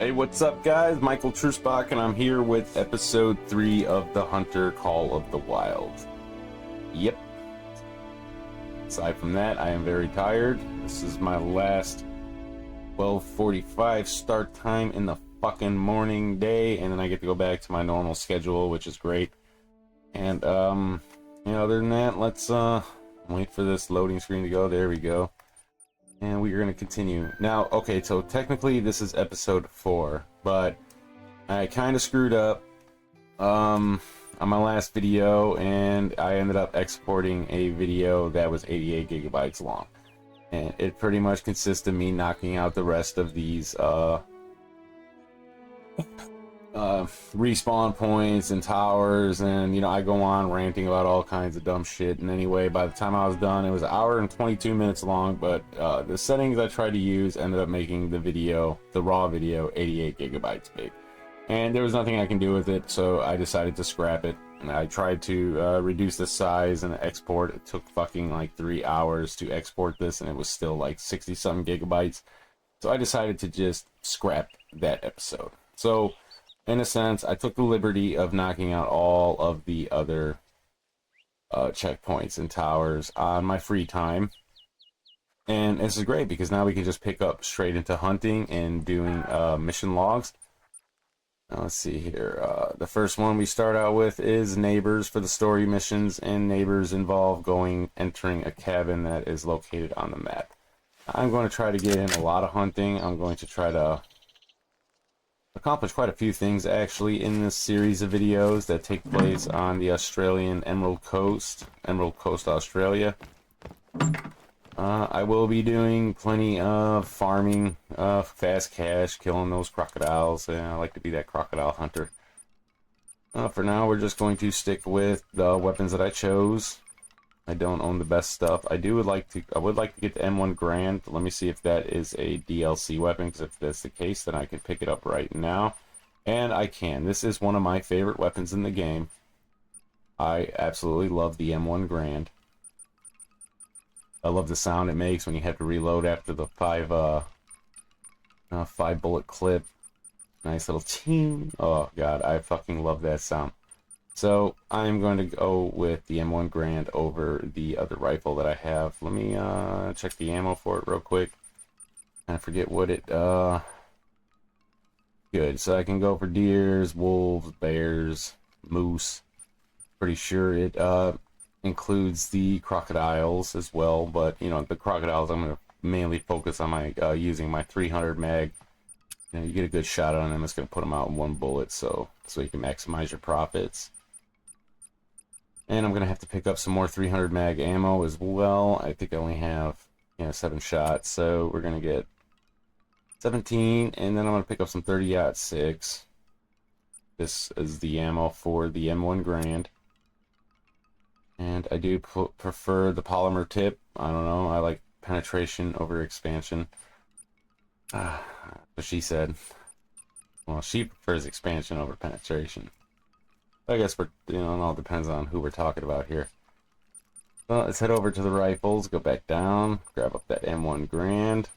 Hey, what's up, guys? Michael Truesbach, and I'm here with episode 3 of the Hunter Call of the Wild. Yep. Aside from that, I am very tired. This is my last 12:45 start time in the fucking morning day, and then I get to go back to my normal schedule, which is great. And, other than that, let's, wait for this loading screen to go. There we go. And we're going to continue. Now, okay, so technically this is episode 4, but I kind of screwed up on my last video, and I ended up exporting a video that was 88 gigabytes long. And it pretty much consists of me knocking out the rest of these respawn points and towers, and I go on ranting about all kinds of dumb shit. And anyway, by the time I was done, it was 1 hour and 22 minutes long, but the settings I tried to use ended up making the raw video 88 gigabytes big, and there was nothing I can do with it, so I decided to scrap it. And I tried to reduce the size and export. It took fucking like 3 hours to export this, and it was still like 60 something gigabytes, so I decided to just scrap that episode. So in a sense, I took the liberty of knocking out all of the other checkpoints and towers on my free time. And this is great because now we can just pick up straight into hunting and doing mission logs. Now, let's see here. The first one we start out with is Neighbours for the story missions, and Neighbours involve entering a cabin that is located on the map. I'm going to try to get in a lot of hunting. I'm going to try to accomplish quite a few things actually in this series of videos that take place on the Australian Emerald Coast, Australia. I will be doing plenty of farming, fast cash, killing those crocodiles. I like to be that crocodile hunter. For now, we're just going to stick with the weapons that I chose. I don't own the best stuff. I would like to get the M1 Grand. Let me see if that is a DLC weapon, because if that's the case, then I can pick it up right now. And I can. This is one of my favorite weapons in the game. I absolutely love the M1 Grand. I love the sound it makes when you have to reload after the 5 bullet clip. Nice little ting. Oh god, I fucking love that sound. So I'm going to go with the M1 Grand over the other rifle that I have. Let me check the ammo for it real quick. I forget what it good. So I can go for deers, wolves, bears, moose. Pretty sure it includes the crocodiles as well, but the crocodiles I'm going to mainly focus on my using my 300 mag. You get a good shot on them. It's going to put them out in one bullet, so you can maximize your profits. And I'm going to have to pick up some more 300 mag ammo as well. I think I only have 7 shots, so we're going to get 17, and then I'm going to pick up some 30-06. This is the ammo for the M1 Grand. And I do prefer the polymer tip. I don't know, I like penetration over expansion. But she said, well, she prefers expansion over penetration. I guess it all depends on who we're talking about here. Well, let's head over to the rifles, go back down, grab up that M1 Grand,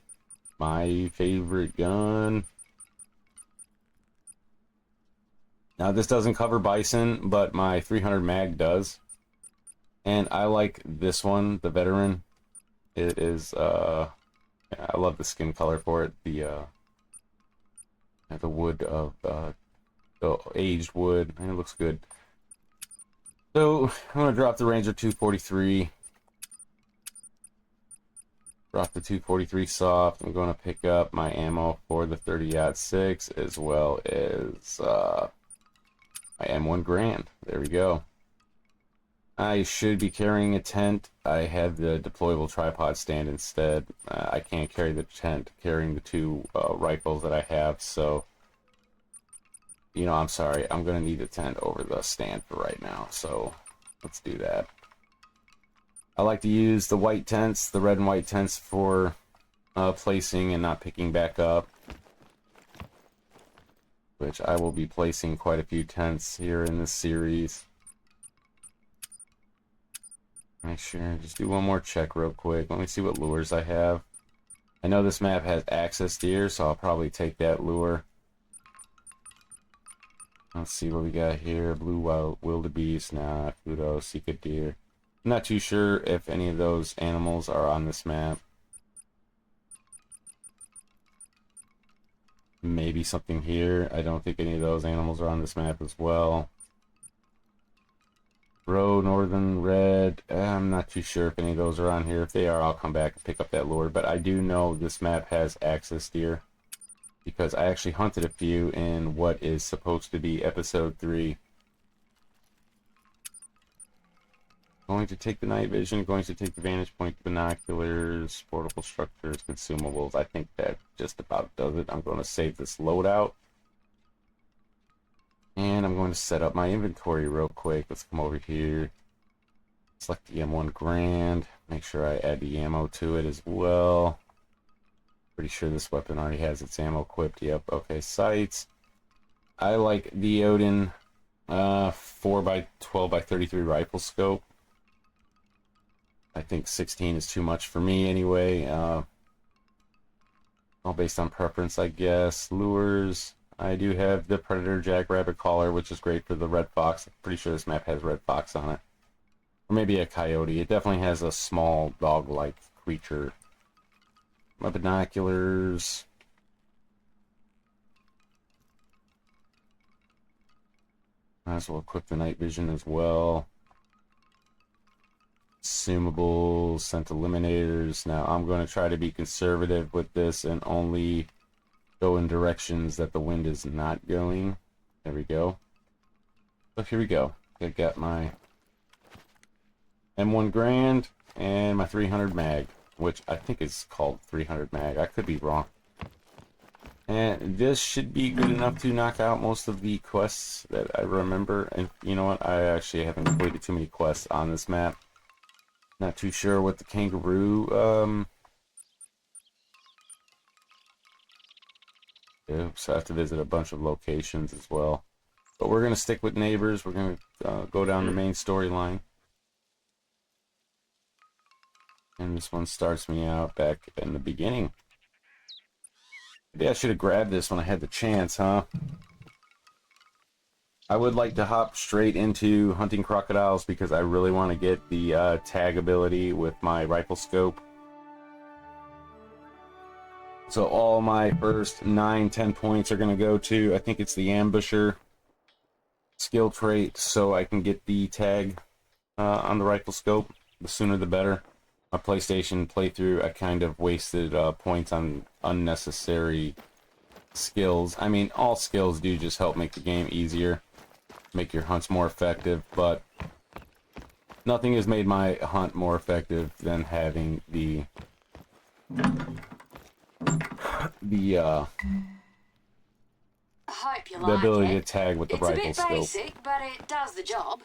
my favorite gun. Now, this doesn't cover bison, but my 300 mag does. And I like this one, the Veteran. It is, I love the skin color for it. The wood of, the aged wood, and it looks good. So I'm gonna drop the Ranger 243. Drop the 243 soft. I'm gonna pick up my ammo for the 30-06 as well as my M1 Grand. There we go. I should be carrying a tent. I have the deployable tripod stand instead. I can't carry the tent carrying the 2 rifles that I have, so I'm sorry, I'm going to need the tent over the stand for right now, so let's do that. I like to use the white tents, the red and white tents for placing and not picking back up, which I will be placing quite a few tents here in this series. Make sure, just do one more check real quick. Let me see what lures I have. I know this map has access deer, so I'll probably take that lure. Let's see what we got here. Blue wild wildebeest, nah, Pluto, Sika deer. I'm not too sure if any of those animals are on this map. Maybe something here. I don't think any of those animals are on this map as well. Roe, northern red. I'm not too sure if any of those are on here. If they are, I'll come back and pick up that lure. But I do know this map has axis deer, because I actually hunted a few in what is supposed to be episode 3. Going to take the night vision, going to take the vantage point, binoculars, portable structures, consumables. I think that just about does it. I'm going to save this loadout. And I'm going to set up my inventory real quick. Let's come over here. Select the M1 Grand. Make sure I add the ammo to it as well. Pretty sure this weapon already has its ammo equipped. Yep, okay, sights. I like the Odin 4x12x33 rifle scope. I think 16 is too much for me anyway. All based on preference, I guess. Lures. I do have the Predator Jackrabbit Collar, which is great for the red fox. I'm pretty sure this map has red fox on it. Or maybe a coyote. It definitely has a small dog-like creature. My binoculars. Might as well equip the night vision as well. Consumables, scent eliminators. Now I'm going to try to be conservative with this and only go in directions that the wind is not going. There we go. So here we go. I got my M1 Grand and my 300 mag, which I think is called 300 mag. I could be wrong. And this should be good enough to knock out most of the quests that I remember. And you know what? I actually haven't completed too many quests on this map. Not too sure what the kangaroo, so I have to visit a bunch of locations as well. But we're going to stick with Neighbours. We're going to go down the main storyline. And this one starts me out back in the beginning. Maybe I should have grabbed this when I had the chance, huh? I would like to hop straight into hunting crocodiles because I really want to get the tag ability with my rifle scope. So all my first 9-10 points are going to go to, I think it's the ambusher skill trait, so I can get the tag on the rifle scope. The sooner the better. My PlayStation playthrough, I kind of wasted points on unnecessary skills. I mean, all skills do just help make the game easier, make your hunts more effective, but nothing has made my hunt more effective than having the ability to tag with the rifle scope. It's a bit basic, but it does the job.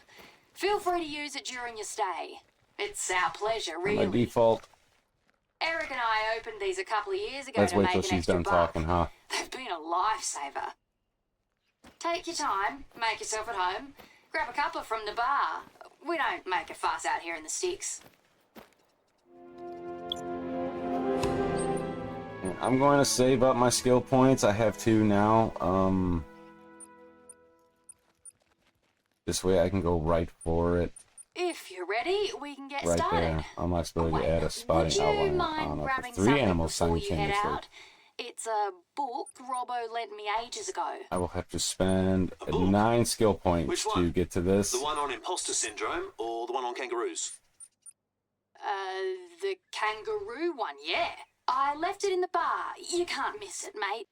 Feel free to use it during your stay. It's our pleasure, really. By default. Eric and I opened these a couple of years ago Let's to wait make till an she's extra done buck. talking, huh? They've been a lifesaver. Take your time, make yourself at home, grab a cuppa from the bar. We don't make a fuss out here in the sticks. I'm going to save up my skill points. I have 2 now. This way I can go right for it. If you're ready, we can get Right started. there. Unlock ability to add a spotting outline. I don't know, for 3 animals simultaneously. It's a book Robbo lent me ages ago. I will have to spend 9 skill points to get to this. The one on imposter syndrome or the one on kangaroos? The kangaroo one, yeah. I left it in the bar. You can't miss it, mate.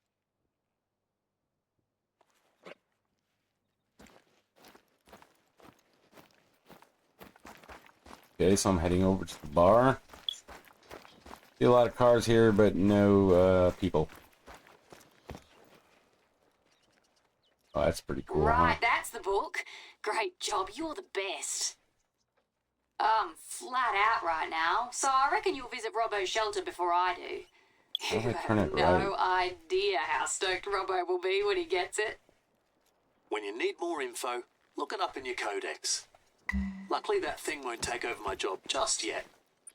Okay, so I'm heading over to the bar. See a lot of cars here, but no people. Oh, that's pretty cool, Right, huh? that's the book. Great job, you're the best. I'm flat out right now, so I reckon you'll visit Robbo's shelter before I do. You have no idea how stoked Robbo will be when he gets it. When you need more info, look it up in your codex. Luckily that thing won't take over my job just yet,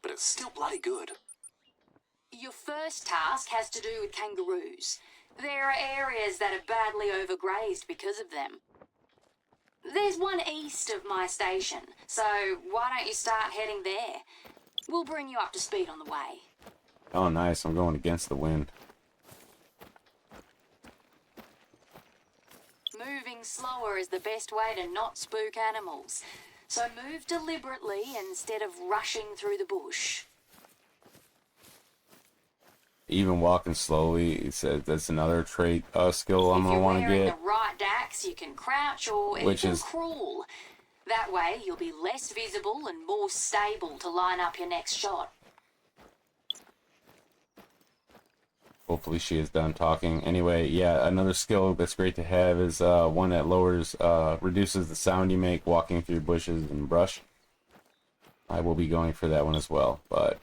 but it's still bloody good. Your first task has to do with kangaroos. There are areas that are badly overgrazed because of them. There's one east of my station, so why don't you start heading there? We'll bring you up to speed on the way. Oh, nice. I'm going against the wind. Moving slower is the best way to not spook animals. So move deliberately instead of rushing through the bush. Even walking slowly, it says that's another trait, skill I'm gonna want to get. If you're wearing the right dax, you can crouch or even crawl. That way, you'll be less visible and more stable to line up your next shot. Hopefully she is done talking. Anyway, yeah, another skill that's great to have is one that reduces the sound you make walking through bushes and brush. I will be going for that one as well, but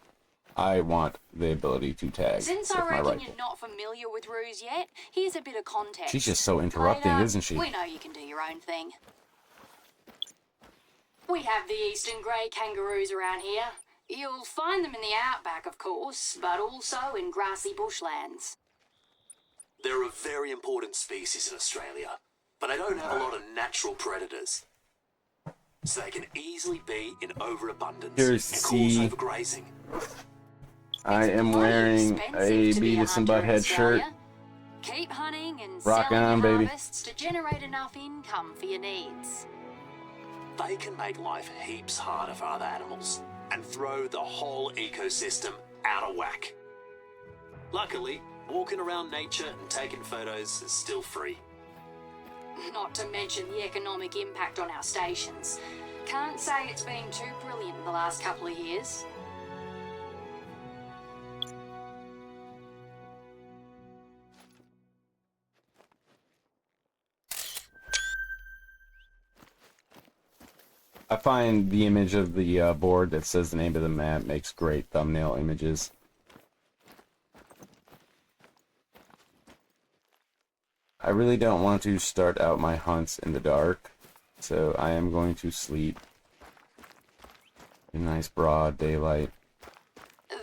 I want the ability to tag. Since I reckon you're not familiar with Ruse yet, here's a bit of context. She's just so interrupting, isn't she? We know you can do your own thing. We have the eastern grey kangaroos around here. You'll find them in the outback, of course, but also in grassy bushlands. They're a very important species in Australia, but they don't have a lot of natural predators. So they can easily be in overabundance and cause overgrazing. I am wearing a Beavis and Butthead shirt. Keep hunting and rock on, baby. Harvests to generate enough income for your needs. They can make life heaps harder for other animals and throw the whole ecosystem out of whack. Luckily, walking around nature and taking photos is still free. Not to mention the economic impact on our stations. Can't say it's been too brilliant in the last couple of years. I find the image of the board that says the name of the map makes great thumbnail images. I really don't want to start out my hunts in the dark, so I am going to sleep in nice broad daylight.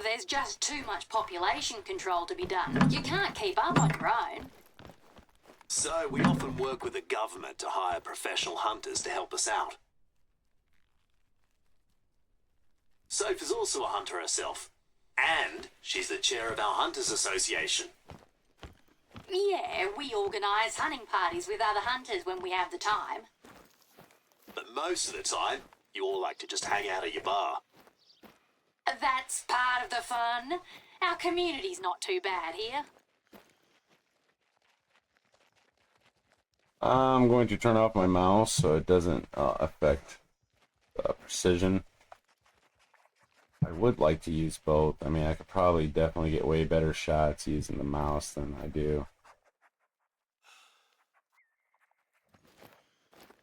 There's just too much population control to be done. You can't keep up on your own. So we often work with the government to hire professional hunters to help us out. Soph is also a hunter herself, and she's the chair of our Hunters Association. Yeah, we organise hunting parties with other hunters when we have the time. But most of the time, you all like to just hang out at your bar. That's part of the fun. Our community's not too bad here. I'm going to turn off my mouse so it doesn't affect precision. I would like to use both. I mean, I could probably definitely get way better shots using the mouse than I do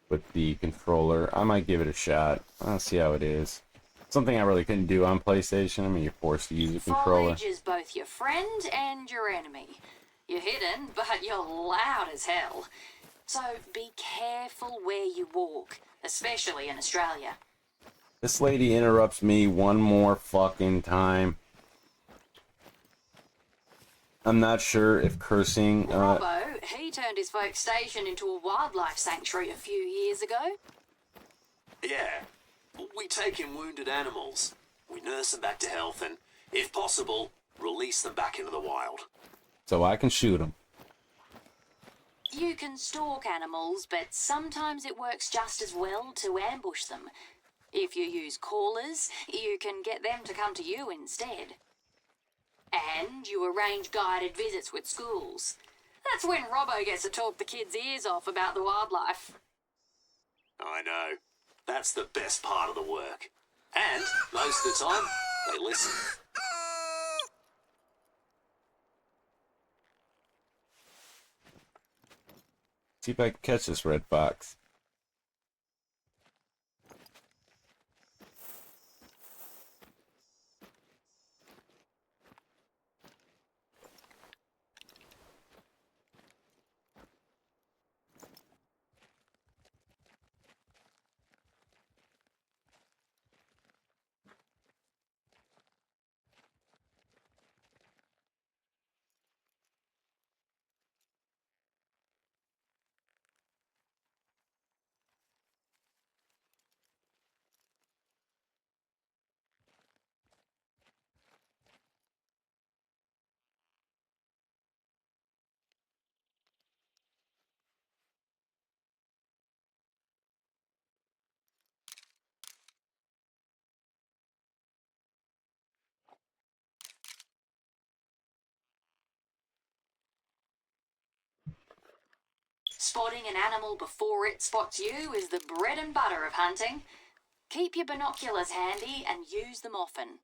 with the controller. I might give it a shot. I'll see how it is. Something I really couldn't do on PlayStation. I mean, you're forced to use a controller. Foliage is both your friend and your enemy. You're hidden, but you're loud as hell. So be careful where you walk, especially in Australia. This lady interrupts me one more fucking time. I'm not sure if cursing... Robbo, he turned his folk station into a wildlife sanctuary a few years ago. Yeah, we take in wounded animals, we nurse them back to health, and, if possible, release them back into the wild. So I can shoot them. You can stalk animals, but sometimes it works just as well to ambush them. If you use callers, you can get them to come to you instead. And you arrange guided visits with schools. That's when Robbo gets to talk the kids' ears off about the wildlife. I know. That's the best part of the work. And, most of the time, they listen. See if I can catch this red fox. Spotting an animal before it spots you is the bread and butter of hunting. Keep your binoculars handy and use them often.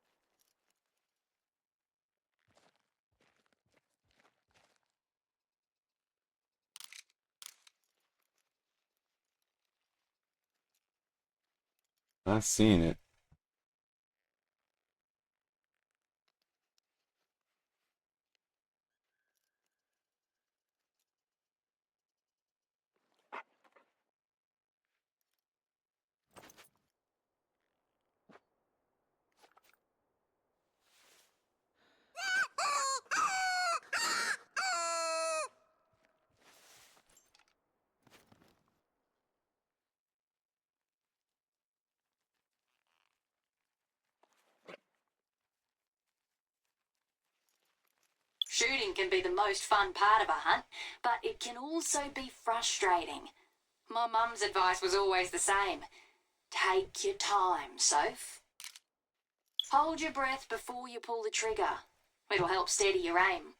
Not seeing it. Shooting can be the most fun part of a hunt, but it can also be frustrating. My mum's advice was always the same. Take your time, Soph. Hold your breath before you pull the trigger. It'll help steady your aim.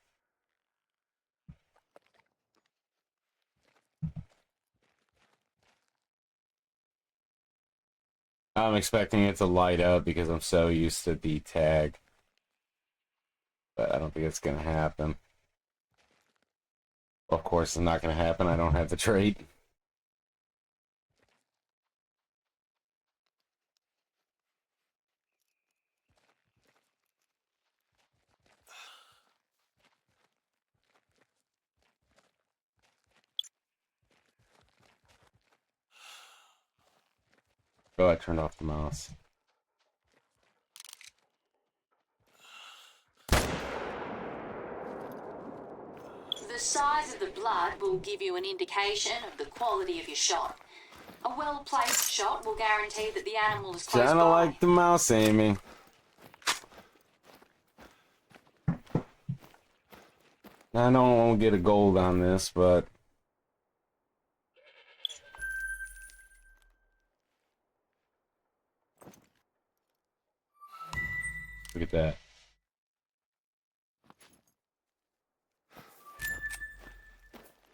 I'm expecting it to light up because I'm so used to the tag. But I don't think it's going to happen. Of course, it's not going to happen. I don't have the trait. Oh, I turned off the mouse. The size of the blood will give you an indication of the quality of your shot. A well-placed shot will guarantee that the animal is close by. Kinda like the mouse aiming. I know I won't get a gold on this, but look at that.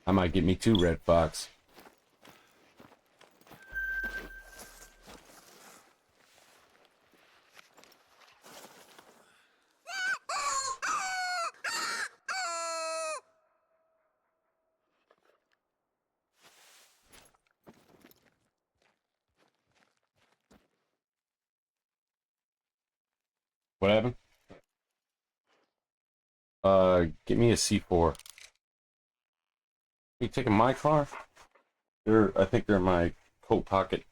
I might get me 2 red fox. What happened? Get me a C4. You taking my car? I think they're in my coat pocket.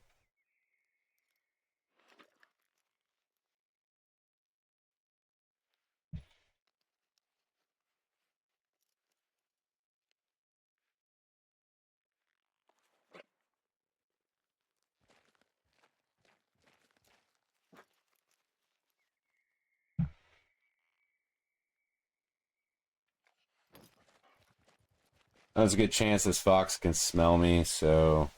There's a good chance this fox can smell me, so...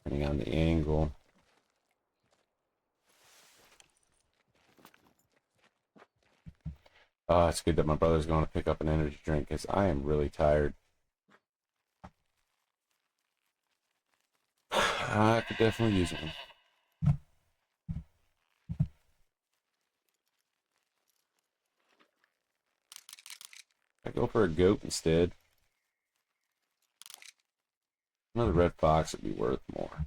Depending on the angle. Oh, it's good that my brother's going to pick up an energy drink, because I am really tired. I could definitely use one. I go for a goat instead. Another red fox would be worth more.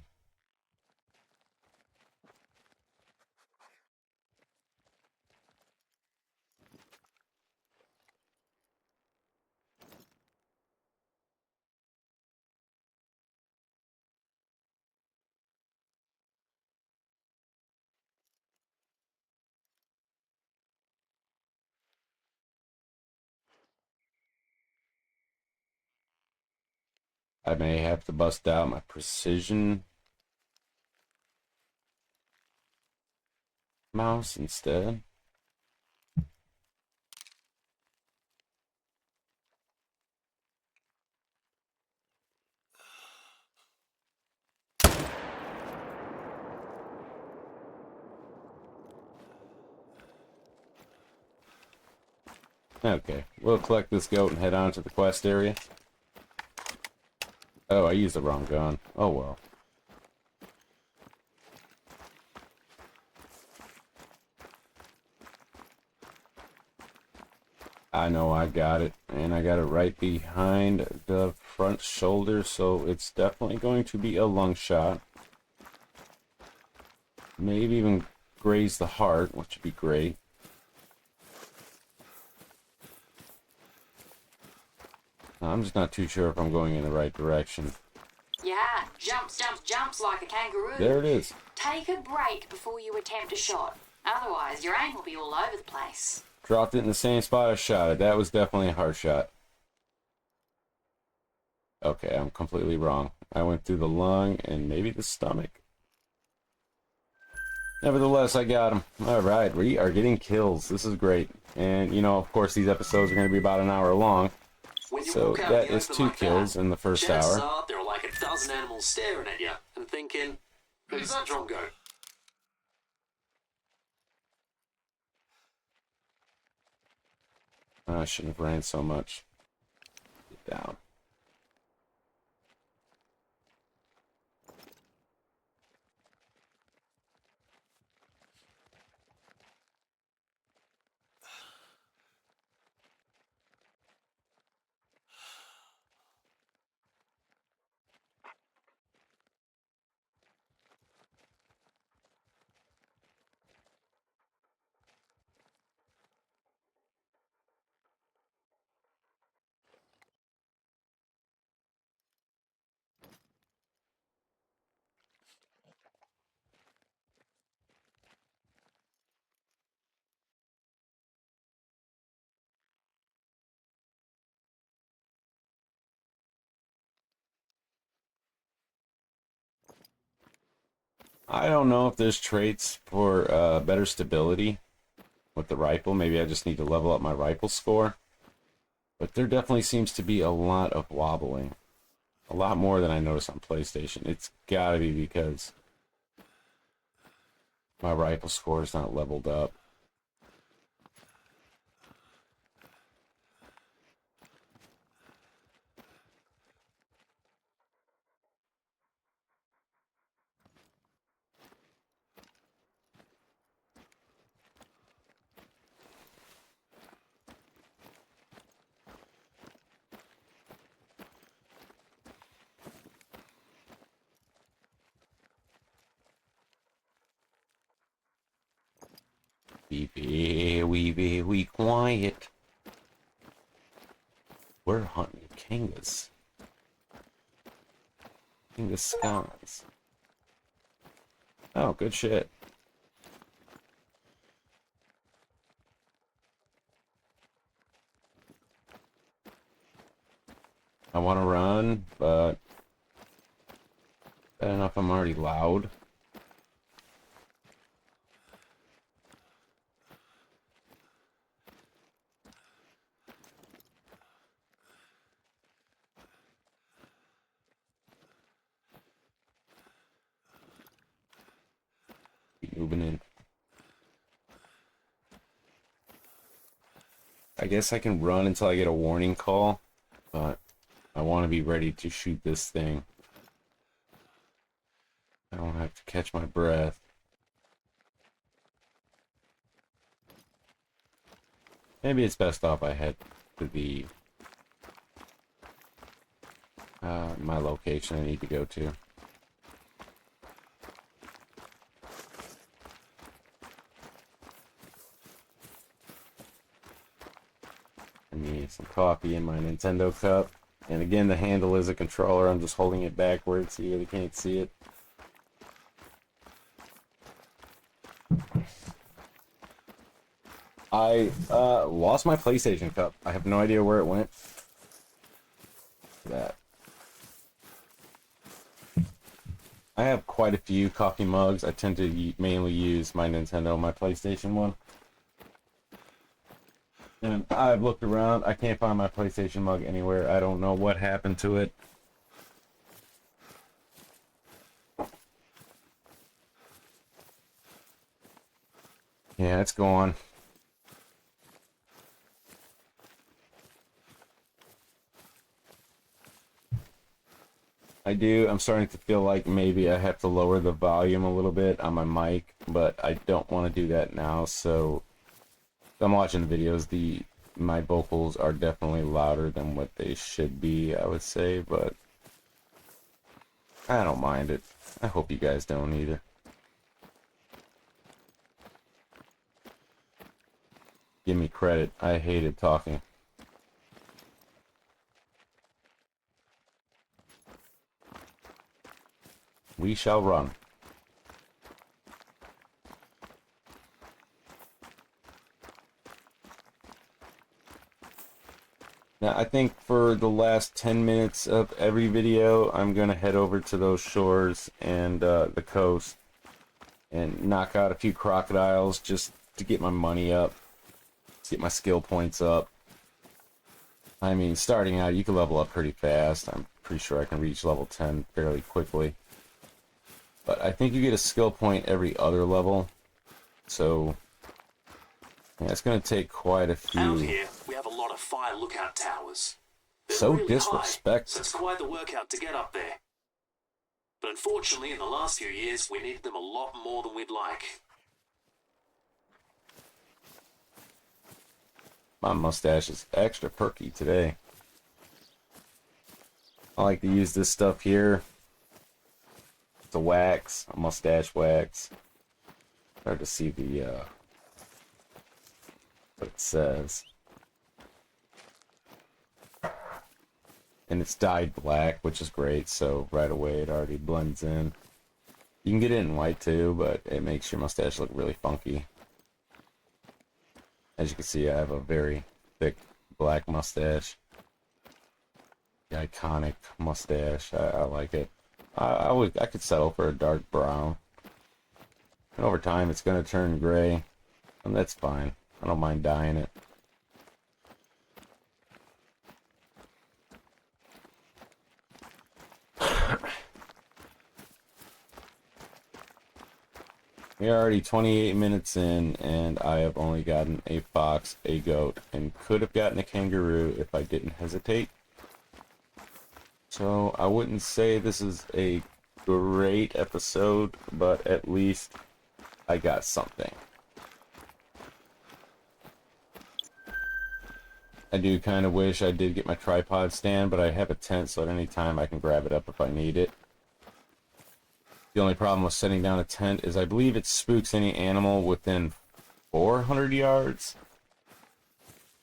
I may have to bust out my precision mouse instead. Okay, we'll collect this goat and head on to the quest area. Oh, I used the wrong gun. Oh well. I know I got it, and I got it right behind the front shoulder, so it's definitely going to be a lung shot. Maybe even graze the heart, which would be great. I'm just not too sure if I'm going in the right direction. Yeah, jumps, jumps, jumps like a kangaroo. There it is. Take a break before you attempt a shot. Otherwise, your aim will be all over the place. Dropped it in the same spot I shot it. That was definitely a hard shot. Okay, I'm completely wrong. I went through the lung and maybe the stomach. Nevertheless, I got him. Alright, we are getting kills. This is great. And, you know, of course, these episodes are going to be about an hour long. So that is 2 kills in the first hour. There are like a dozen animals staring at you and thinking, who's that drongo? I shouldn't have ran so much. Get down. I don't know if there's traits for better stability with the rifle. Maybe I just need to level up my rifle score. But there definitely seems to be a lot of wobbling. A lot more than I noticed on PlayStation. It's gotta be because my rifle score is not leveled up. Be very quiet. We're hunting kangas. Kangas skies. Oh, good shit. I want to run, but bad enough I'm already loud. Keep moving in. I guess I can run until I get a warning call, but I want to be ready to shoot this thing. I don't have to catch my breath. Maybe it's best off I head to the my location I need to go to. I need some coffee in my Nintendo cup. And again, the handle is a controller. I'm just holding it backwards so you really can't see it. I lost my PlayStation cup. I have no idea where it went. That. I have quite a few coffee mugs. I tend to mainly use my Nintendo, my PlayStation one. And I've looked around. I can't find my PlayStation mug anywhere. I don't know what happened to it. Yeah, it's gone. I do. I'm starting to feel like maybe I have to lower the volume a little bit on my mic, but I don't want to do that now. So I'm watching the videos. My vocals are definitely louder than what they should be, I would say, but I don't mind it. I hope you guys don't either. Give me credit. I hated talking. We shall run. Now, I think for the last 10 minutes of every video, I'm going to head over to those shores and the coast and knock out a few crocodiles just to get my money up, to get my skill points up. I mean, starting out, you can level up pretty fast. I'm pretty sure I can reach level 10 fairly quickly. But I think you get a skill point every other level. So, yeah, it's going to take quite a few. Out here, we have a lot of fire lookout towers. They're So really disrespectful. high, so it's quite the workout to get up there. But unfortunately, in the last few years, we needed them a lot more than we'd like. My mustache is extra perky today. I like to use this stuff here. It's a wax, a mustache wax. Hard to see the what it says. And it's dyed black, which is great, so right away it already blends in. You can get it in white too, but it makes your mustache look really funky. As you can see, I have a very thick black mustache. The iconic mustache. I like it. I could settle for a dark brown. And over time it's gonna turn gray. And that's fine. I don't mind dyeing it. We are already 28 minutes in, and I have only gotten a fox, a goat, and could have gotten a kangaroo if I didn't hesitate. So I wouldn't say this is a great episode, but at least I got something. I do kind of wish I did get my tripod stand, but I have a tent, so at any time I can grab it up if I need it. The only problem with setting down a tent is I believe it spooks any animal within 400 yards.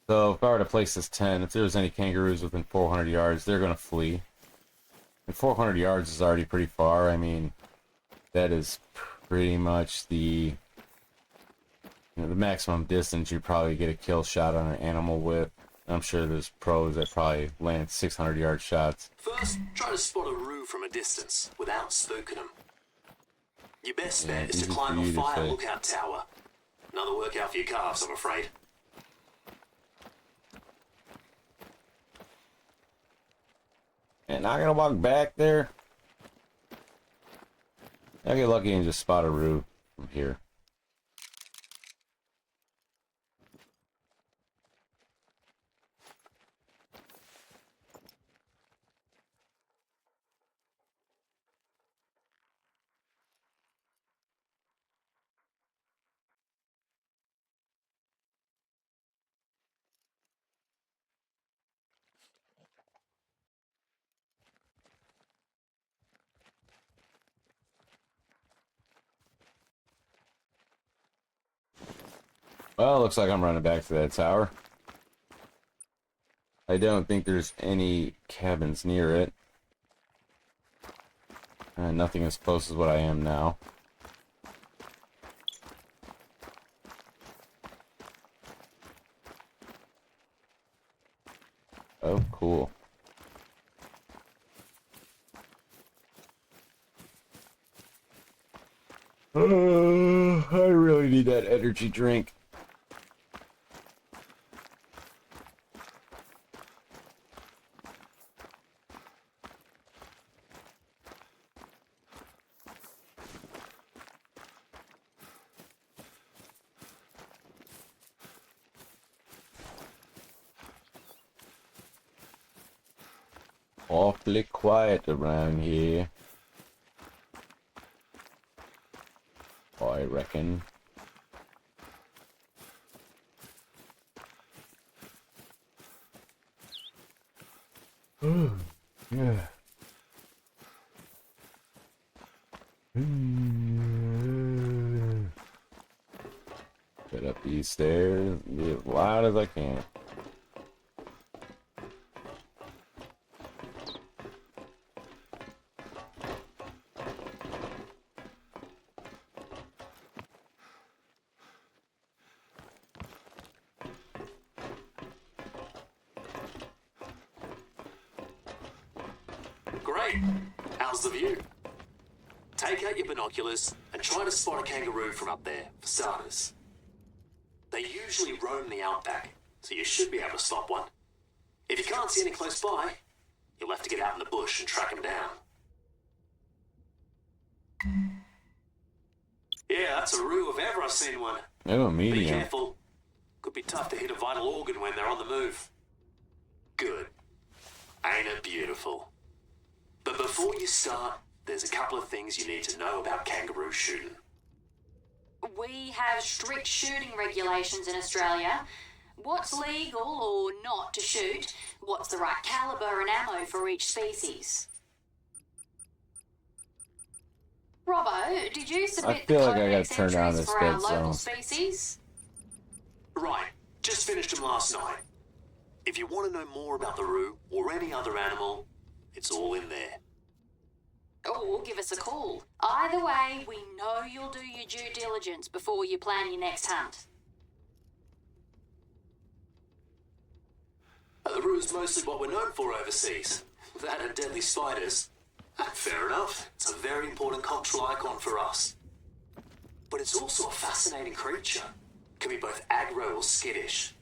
So if I were to place this tent, if there's any kangaroos within 400 yards, they're going to flee. And 400 yards is already pretty far. I mean, that is pretty much the maximum distance you probably get a kill shot on an animal with. I'm sure there's pros that probably land 600-yard shots. First, try to spot a roo from a distance without spooking them. Your best bet is to climb a fire lookout tower. Another workout for your calves, I'm afraid. And not gonna walk back there. I get lucky and just spot a roo from here. Well, looks like I'm running back to that tower. I don't think there's any cabins near it. Nothing as close as what I am now. Oh, cool. I really need that energy drink. Awfully quiet around here, I reckon. Yeah. Get up these stairs, be as loud as I can. Great. How's the view? Take out your binoculars and try to spot a kangaroo from up there, for starters. They usually roam the outback, so you should be able to spot one. If you can't see any close by, you'll have to get out in the bush and track them down. Yeah, that's a roo if ever I've seen one. Oh, Be medium. careful. Could be tough to hit a vital organ when they're on the move. Good. Ain't it beautiful? But before you start, there's a couple of things you need to know about kangaroo shooting. We have strict shooting regulations in Australia. What's legal or not to shoot? What's the right caliber and ammo for each species? Robbo, did you submit the feel like I codex gotta turn down entries this for our dead local zone. species? Right, just finished them last night. If you want to know more about the roo or any other animal, it's all in there. Or give us a call. Either way, we know you'll do your due diligence before you plan your next hunt. The roo's mostly what we're known for overseas. That and deadly spiders. Fair enough, it's a very important cultural icon for us. But it's also a fascinating creature. Can be both aggro or skittish.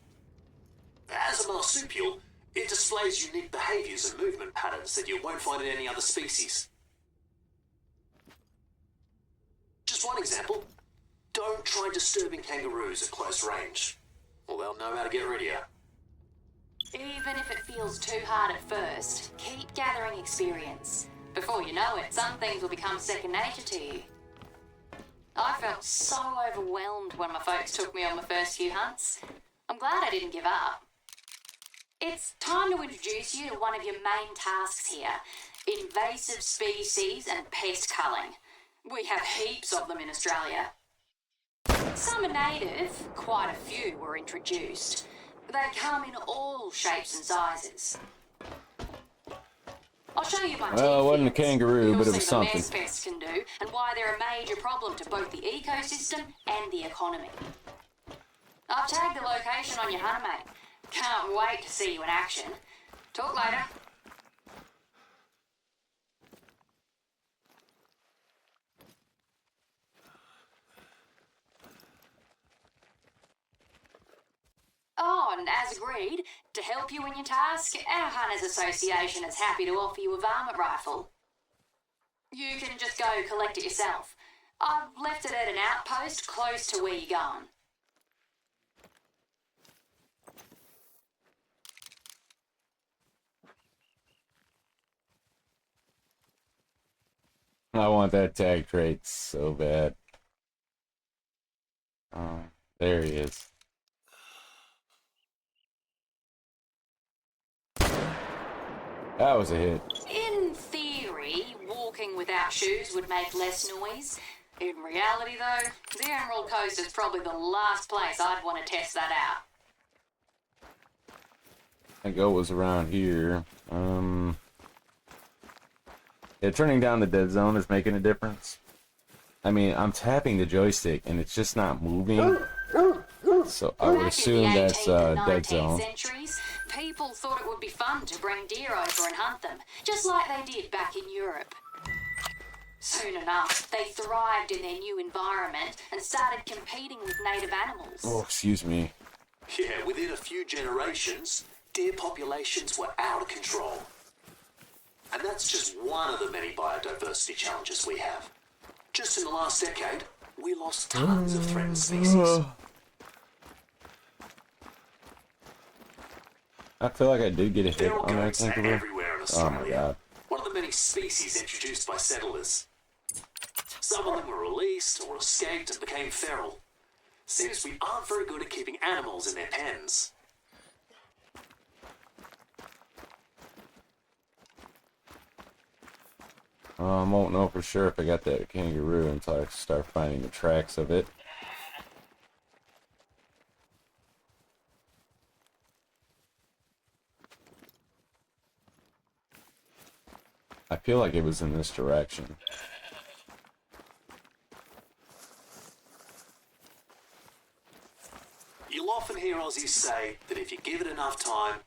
As a marsupial, it displays unique behaviors and movement patterns that you won't find in any other species. Just one example. Don't try disturbing kangaroos at close range, or they'll know how to get rid of you. Even if it feels too hard at first, keep gathering experience. Before you know it, some things will become second nature to you. I felt so overwhelmed when my folks took me on my first few hunts. I'm glad I didn't give up. It's time to introduce you to one of your main tasks here, invasive species and pest culling. We have heaps of them in Australia. Some are native, quite a few were introduced. They come in all shapes and sizes. I'll show you my Well, it wasn't a teeth. kangaroo, You'll but it see was the something. mess pests can do and why they're a major problem to both the ecosystem and the economy. I've tagged the location on your hunter, mate. Can't wait to see you in action. Talk later. Oh, and as agreed, to help you in your task, our Hunters Association is happy to offer you a varmint rifle. You can just go collect it yourself. I've left it at an outpost close to where you're going. I want that tag trait so bad. Oh, there he is. That was a hit. In theory, walking without shoes would make less noise. In reality, though, the Emerald Coast is probably the last place I'd want to test that out. I think it was around here. Yeah, turning down the dead zone is making a difference. I mean, I'm tapping the joystick and it's just not moving. So I would Back assume in the that's 18th and dead 19th zone. centuries, people thought it would be fun to bring deer over and hunt them, just like they did back in Europe. Soon enough, they thrived in their new environment and started competing with native animals. Oh, excuse me. Yeah, within a few generations, deer populations were out of control. And that's just one of the many biodiversity challenges we have. Just in the last decade, we lost tons of threatened species. I feel like I did get a hit Feral on that goats are kangaroo. everywhere in in Oh my Australia. god. One of the many species introduced by settlers. Some of them were released or escaped and became feral. Seems we aren't very good at keeping animals in their pens. I won't know for sure if I got that kangaroo until I start finding the tracks of it. I feel like it was in this direction. You'll often hear Aussies say that if you give it enough time,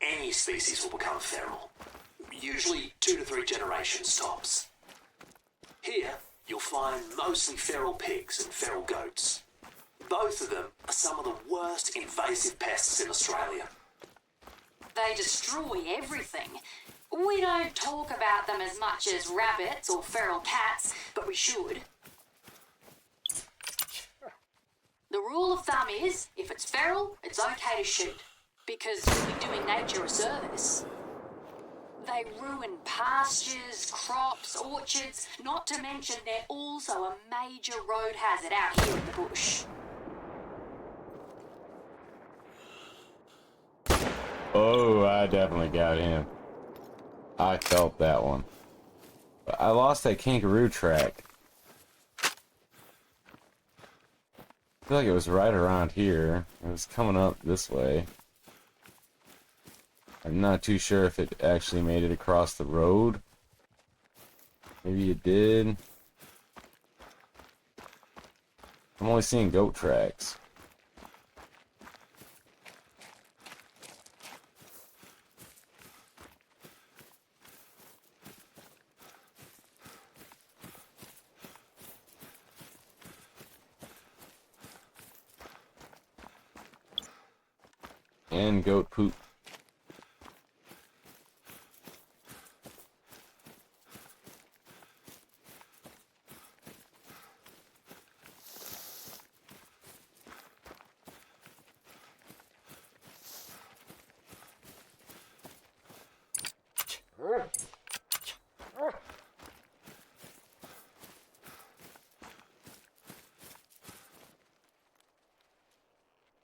any species will become feral. Usually 2 to 3 generations tops. Here, you'll find mostly feral pigs and feral goats. Both of them are some of the worst invasive pests in Australia. They destroy everything. We don't talk about them as much as rabbits or feral cats, but we should. The rule of thumb is, if it's feral, it's okay to shoot, because we're doing nature a service. They ruin pastures, crops, orchards, not to mention they're also a major road hazard out here in the bush. Oh, I definitely got him. I felt that one. But I lost that kangaroo track. I feel like it was right around here. It was coming up this way. I'm not too sure if it actually made it across the road. Maybe it did. I'm only seeing goat tracks. And goat poop.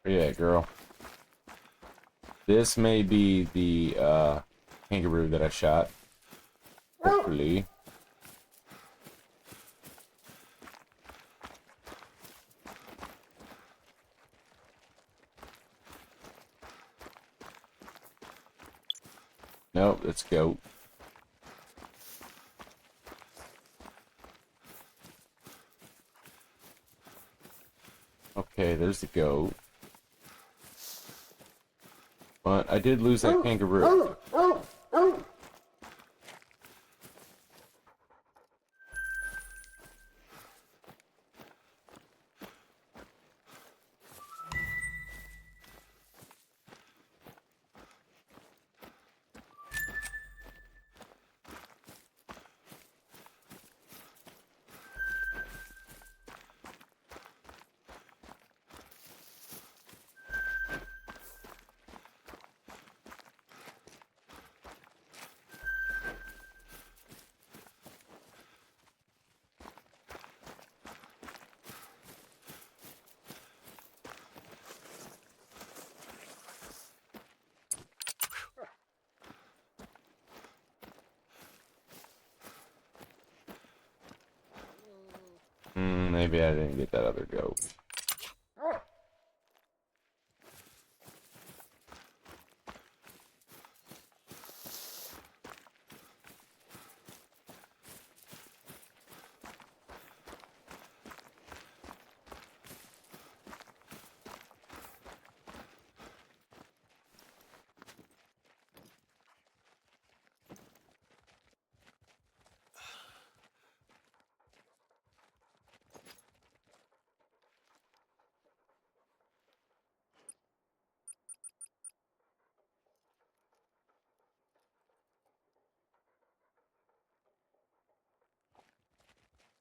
Yeah, girl. This may be the kangaroo that I shot. Hopefully. Nope, it's goat. Okay, there's the goat. But I did lose that kangaroo. Maybe I didn't get that other goat.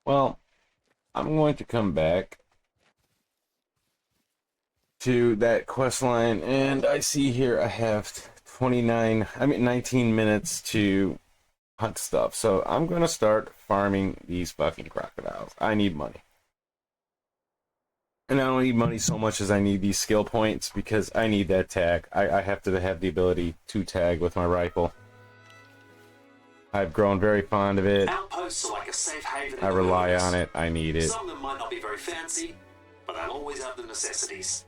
Well, I'm going to come back to that quest line, and I see here I have 19 minutes to hunt stuff. So I'm gonna start farming these fucking crocodiles. I need money. And I don't need money so much as I need these skill points because I need that tag. I have to have the ability to tag with my rifle. I've grown very fond of it. Outposts are like a safe haven in I the rely wilderness. on it. I need it. Some of them might not be very fancy, but they'll always have the necessities.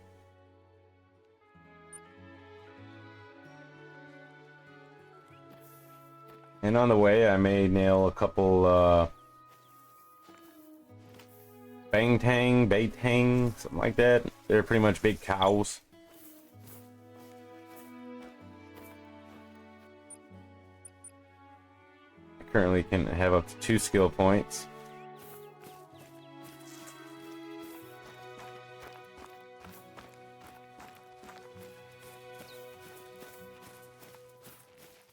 And on the way, I may nail a couple Bangtang, Baytang, something like that. They're pretty much big cows. I currently can have up to 2 skill points.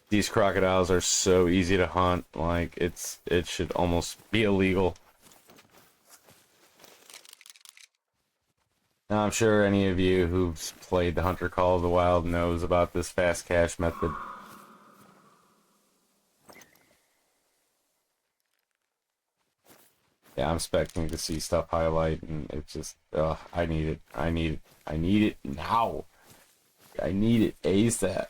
These crocodiles are so easy to hunt, like it should almost be illegal. Now, I'm sure any of you who've played the Hunter Call of the Wild knows about this fast cash method. Yeah, I'm expecting to see stuff highlight, and it's just, I need it. I need it. I need it now. I need it ASAP.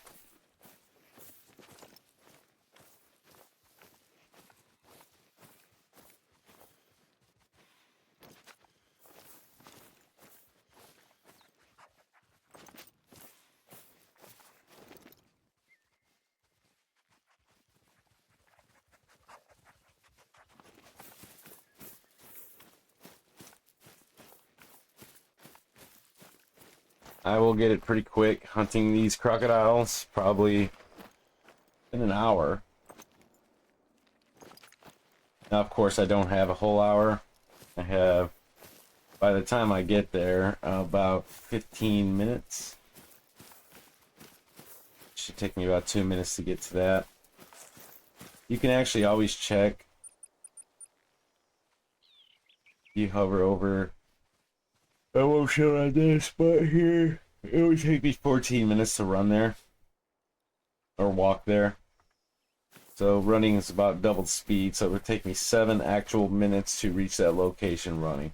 I will get it pretty quick hunting these crocodiles, probably in an hour. Now, of course, I don't have a whole hour. I have, by the time I get there, about 15 minutes. Should take me about 2 minutes to get to that. You can actually always check. You hover over. I won't show on this, but here it would take me 14 minutes to run there or walk there. So running is about double speed, so it would take me 7 actual minutes to reach that location running.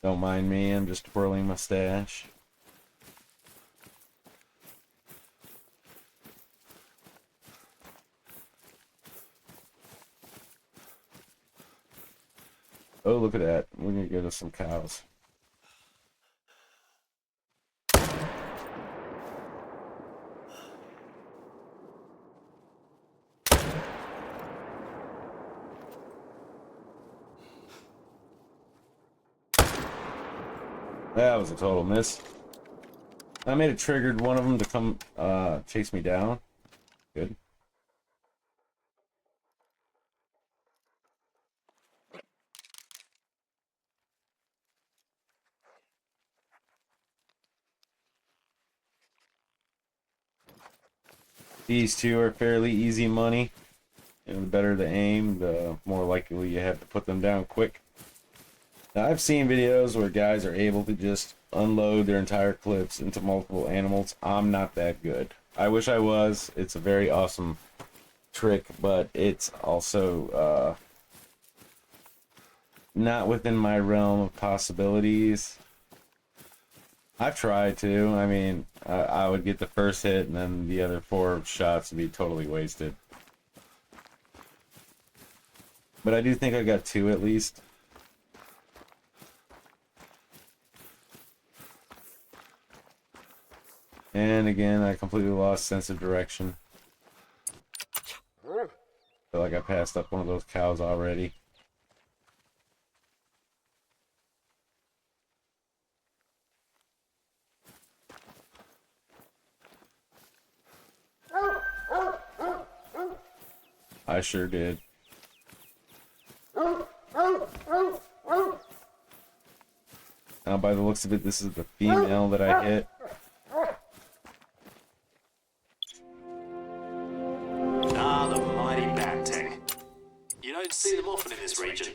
Don't mind me, I'm just twirling my stash. Oh, look at that. We're gonna get us some cows. That was a total miss. I made it triggered one of them to come chase me down. Good. These two are fairly easy money. And the better the aim, the more likely you have to put them down quick. Now, I've seen videos where guys are able to just unload their entire clips into multiple animals. I'm not that good. I wish I was. It's a very awesome trick, but it's also not within my realm of possibilities. I've tried to. I mean, I would get the first hit, and then the other 4 shots would be totally wasted. But I do think I got 2 at least. And again, I completely lost sense of direction. Feel like I passed up one of those cows already. I sure did. Now, by the looks of it, this is the female that I hit. Ah, the mighty Banteng. You don't see them often in this region.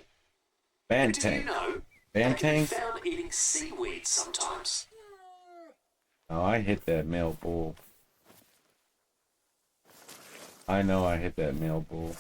But did you Bantang. know they can be Bantang? found eating seaweed sometimes? Oh, I hit that male bull. I know I hit that male bull.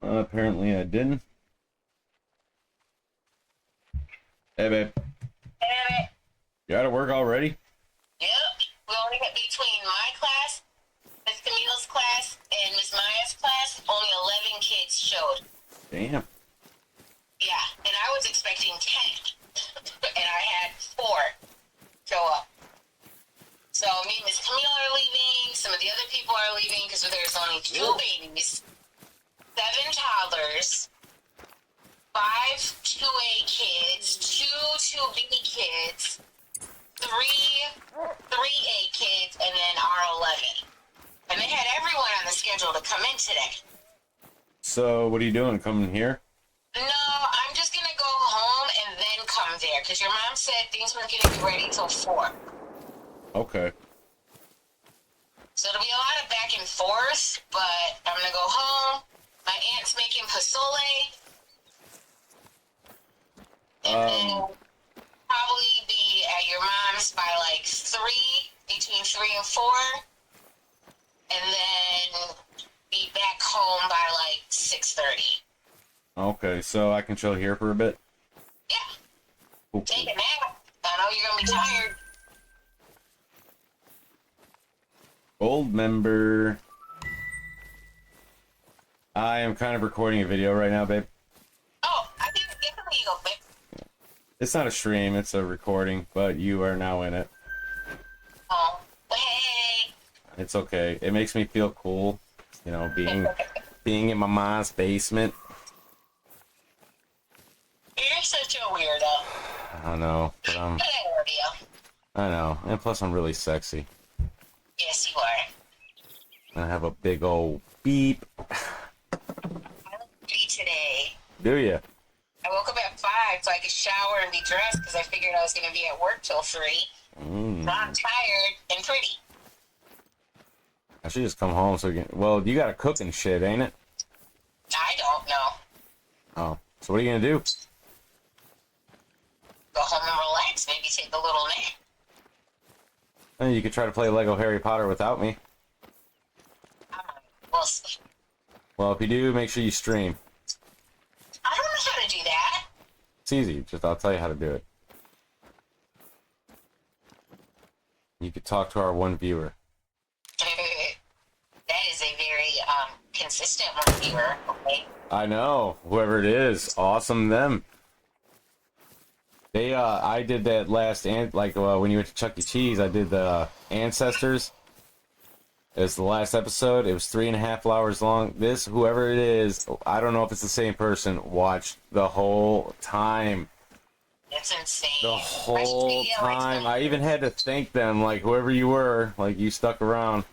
Apparently I didn't. Hey, babe. Damn it. You out of work already? Yep. We only got between my class, Miss Camille's class, and Miss Maya's class, only 11 kids showed. Damn. Yeah, and I was expecting 10. And I had 4 show up. So me and Miss Camille are leaving, some of the other people are leaving because there's only 2 babies, 7 toddlers, 5 2A kids, 2 2B kids, 3 3A kids, and then our 11. And they had everyone on the schedule to come in today. So, what are you doing? Coming here? No, I'm just going to go home and then come there, because your mom said things weren't going to be ready till 4. Okay. So it'll be a lot of back and forth, but I'm going to go home. My aunt's making pozole. And then probably be at your mom's by like 3, between 3 and 4. And then be back home by like 6:30. Okay, so I can chill here for a bit? Yeah. Cool. Take a nap. I know you're going to be tired. Old member. I am kind of recording a video right now, babe. Oh, I think definitely you go, babe. It's not a stream, it's a recording, but you are now in it. Oh, hey. It's okay. It makes me feel cool, you know, being in my mom's basement. You're such a weirdo. I know, but But I love you. I know, and plus I'm really sexy. Yes, you are. I have a big old beep. I look pretty today. Do ya? I woke up at 5 so I could shower and be dressed because I figured I was going to be at work till 3. So I'm tired and pretty. I should just come home so we can. Well, you gotta cook and shit, ain't it? I don't know. Oh, so what are you gonna do? Go home and relax. Maybe take a little nap. You could try to play Lego Harry Potter without me. We'll see. Well, if you do, make sure you stream. I don't know how to do that. It's easy. Just I'll tell you how to do it. You could talk to our one viewer. That is a very consistent one viewer. Okay. I know. Whoever it is, awesome them. They I did that last when you went to Chuck E. Cheese, I did the Ancestors. It was the last episode. It was 3.5 hours long. This, whoever it is, I don't know if it's the same person, watched the whole time. It's insane. The whole time. I even had to thank them, like whoever you were, like you stuck around.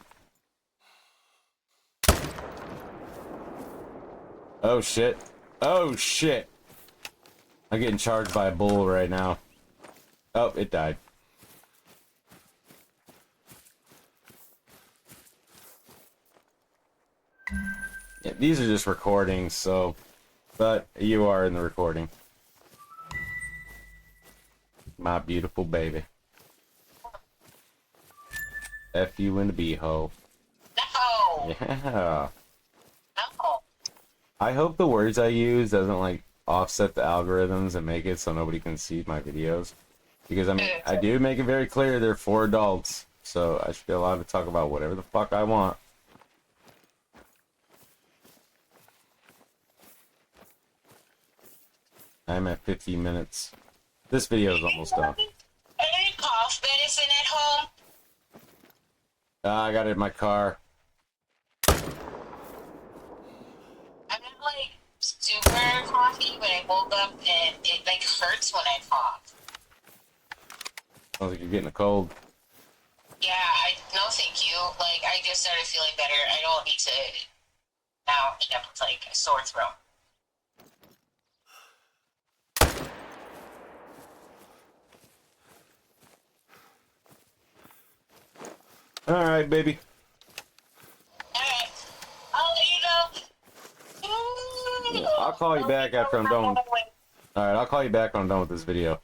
Oh shit. Oh shit. I'm getting charged by a bull right now. Oh, it died. Yeah, these are just recordings, so... But you are in the recording. My beautiful baby. F you in the b-hole. No. Yeah. No. I hope the words I use doesn't, like, offset the algorithms and make it so nobody can see my videos. Because, I mean, I do make it very clear they're for adults. So I should be allowed to talk about whatever the fuck I want. I'm at 15 minutes. This video is almost done. Any cough medicine at home? I got it in my car. I'm not like super coughy, but I woke up and it like hurts when I cough. Sounds like you're getting a cold. Yeah, no thank you. Like, I just started feeling better. I don't need to now end up with, like, a sore throat. All right, baby. Alright. I'll let you know. I'll call you back after I'm done. All right, I'll call you back when I'm done with this video. Alright,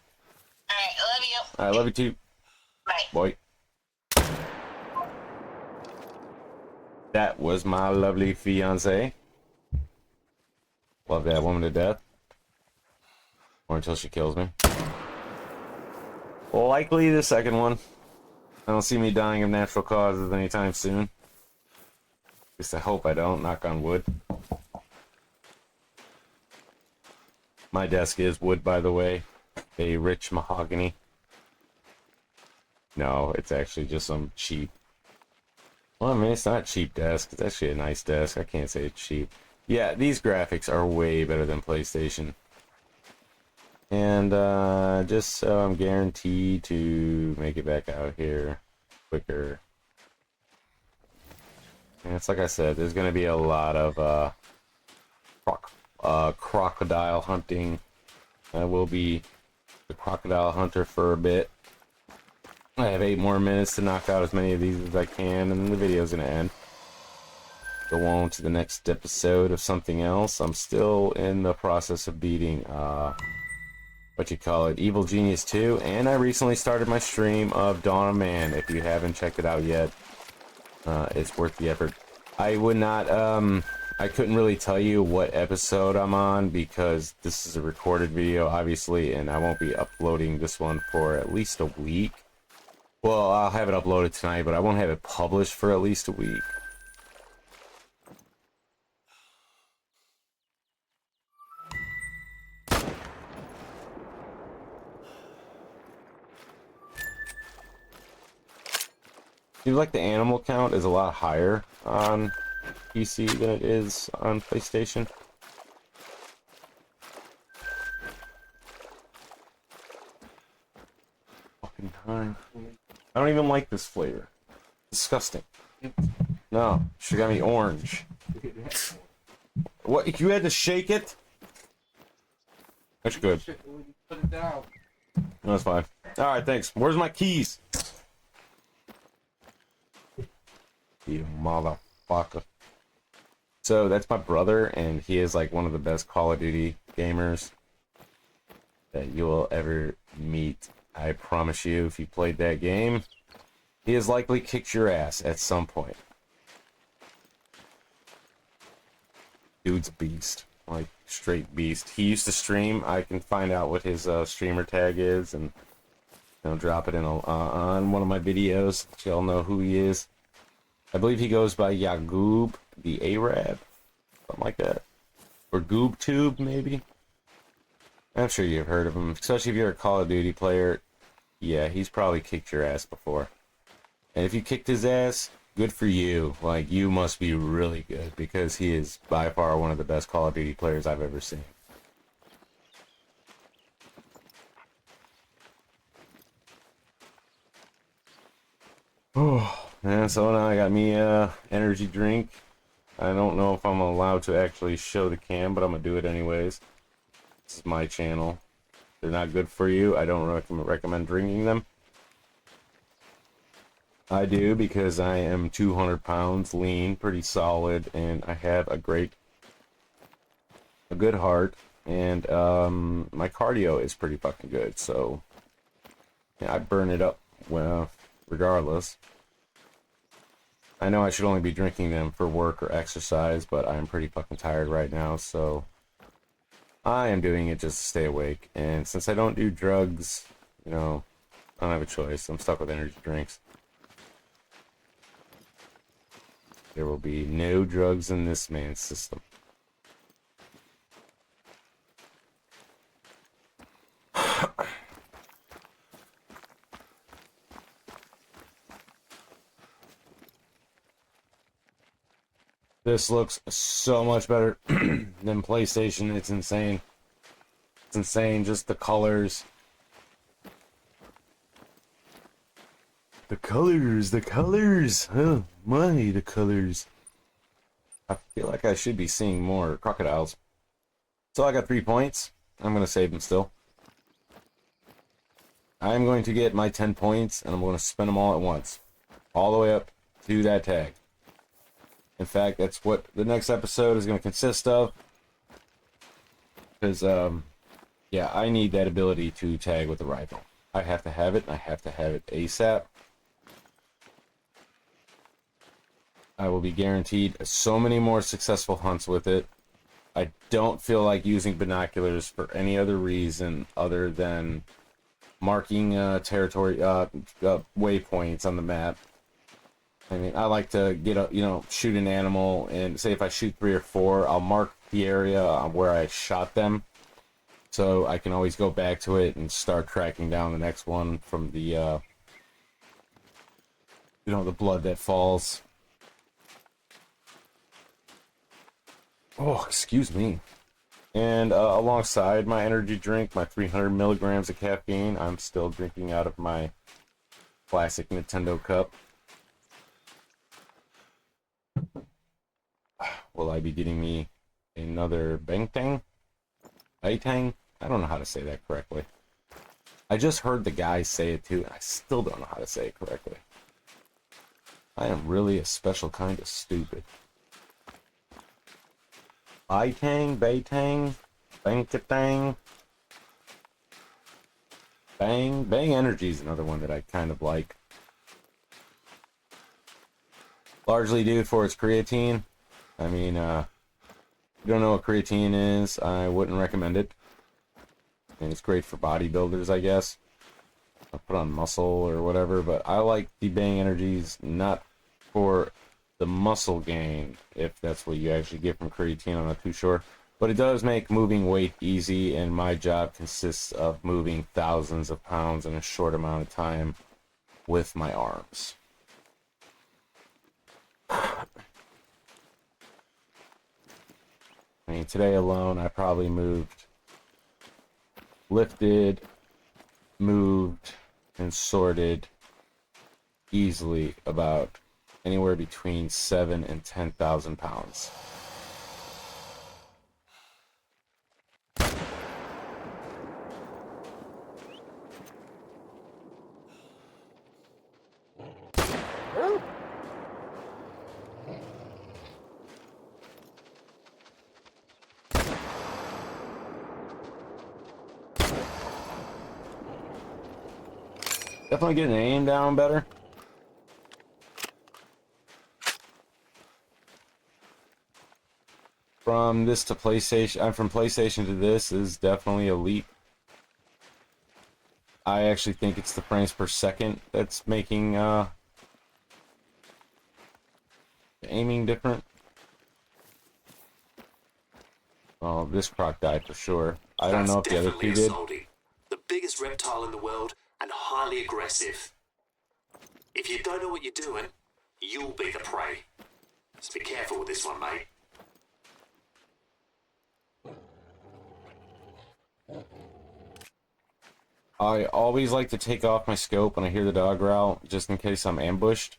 I love you. All right, love you too. Bye. Boy. That was my lovely fiance. Love that woman to death. Or until she kills me. Likely the second one. I don't see me dying of natural causes anytime soon. At least I hope I don't, knock on wood. My desk is wood, by the way. A rich mahogany. No, it's actually just some cheap. Well, I mean, it's not a cheap desk. It's actually a nice desk. I can't say it's cheap. Yeah, these graphics are way better than PlayStation. And just so I'm guaranteed to make it back out here quicker. And it's like I said, there's going to be a lot of crocodile hunting. I will be the crocodile hunter for a bit. I have 8 more minutes to knock out as many of these as I can, and then the video's going to end. Go on to the next episode of something else. I'm still in the process of beating Evil Genius 2, and I recently started my stream of Dawn of Man. If you haven't checked it out yet, it's worth the effort. I would not I couldn't really tell you what episode I'm on because this is a recorded video, obviously, and I won't be uploading this one for at least a week. Well, I'll have it uploaded tonight, but I won't have it published for at least a week. Seems like the animal count is a lot higher on PC than it is on PlayStation. Fucking time. I don't even like this flavor. Disgusting. No, she got me orange. What? You had to shake it? That's good. Put it down. That's fine. Alright, thanks. Where's my keys? You motherfucker. So that's my brother, and he is like one of the best Call of Duty gamers that you will ever meet. I promise you, if you played that game, he has likely kicked your ass at some point. Dude's a beast. Like, straight beast. He used to stream. I can find out what his streamer tag is and drop it in on one of my videos so y'all know who he is. I believe he goes by Yagoob the Arab, something like that, or GoobTube maybe. I'm sure you've heard of him, especially if you're a Call of Duty player. Yeah, he's probably kicked your ass before, and if you kicked his ass, good for you. Like, you must be really good because he is by far one of the best Call of Duty players I've ever seen. Oh. And so now I got me a energy drink. I don't know if I'm allowed to actually show the cam, but I'm gonna do it anyways. This is my channel. They're not good for you. I don't recommend drinking them. I do because I am 200 pounds, lean, pretty solid, and I have a good heart, and my cardio is pretty fucking good. So yeah, I burn it up, well, regardless. I know I should only be drinking them for work or exercise, but I'm pretty fucking tired right now, so I am doing it just to stay awake. And since I don't do drugs, I don't have a choice. I'm stuck with energy drinks. There will be no drugs in this man's system. This looks so much better than PlayStation. It's insane. It's insane, just the colors. The colors, the colors. Oh my, the colors. I feel like I should be seeing more crocodiles. So I got 3 points. I'm going to save them still. I'm going to get my 10 points, and I'm going to spend them all at once. All the way up to that tag. In fact, that's what the next episode is going to consist of. Because, yeah, I need that ability to tag with the rifle. I have to have it, and I have to have it ASAP. I will be guaranteed so many more successful hunts with it. I don't feel like using binoculars for any other reason other than marking territory, waypoints on the map. I mean, I like to get a, shoot an animal, and say if I shoot 3 or 4, I'll mark the area where I shot them, so I can always go back to it and start tracking down the next one from the, the blood that falls. Oh, excuse me. And alongside my energy drink, my 300 milligrams of caffeine, I'm still drinking out of my classic Nintendo cup. Will I be getting me another Bangtang? Baitang? I don't know how to say that correctly. I just heard the guy say it too, and I still don't know how to say it correctly. I am really a special kind of stupid. Baitang, Baitang, Bankatang. Bang Energy is another one that I kind of like. Largely due for its creatine. I mean, if you don't know what creatine is, I wouldn't recommend it. I mean, it's great for bodybuilders, I guess. I'll put on muscle or whatever, but I like the Bang Energies not for the muscle gain, if that's what you actually get from creatine. I'm not too sure. But it does make moving weight easy, and my job consists of moving thousands of pounds in a short amount of time with my arms. I mean, today alone, I probably lifted, moved, and sorted easily about anywhere between 7,000 and 10,000 pounds. Definitely getting the aim down better. From this to PlayStation, from PlayStation to this is definitely a leap. I actually think it's the frames per second that's making aiming different. Oh, this croc died for sure. I don't know if the other two did. The biggest reptile in the world and highly aggressive. If you don't know what you're doing, you'll be the prey. Just be careful with this one, mate. I always like to take off my scope when I hear the dog growl, just in case I'm ambushed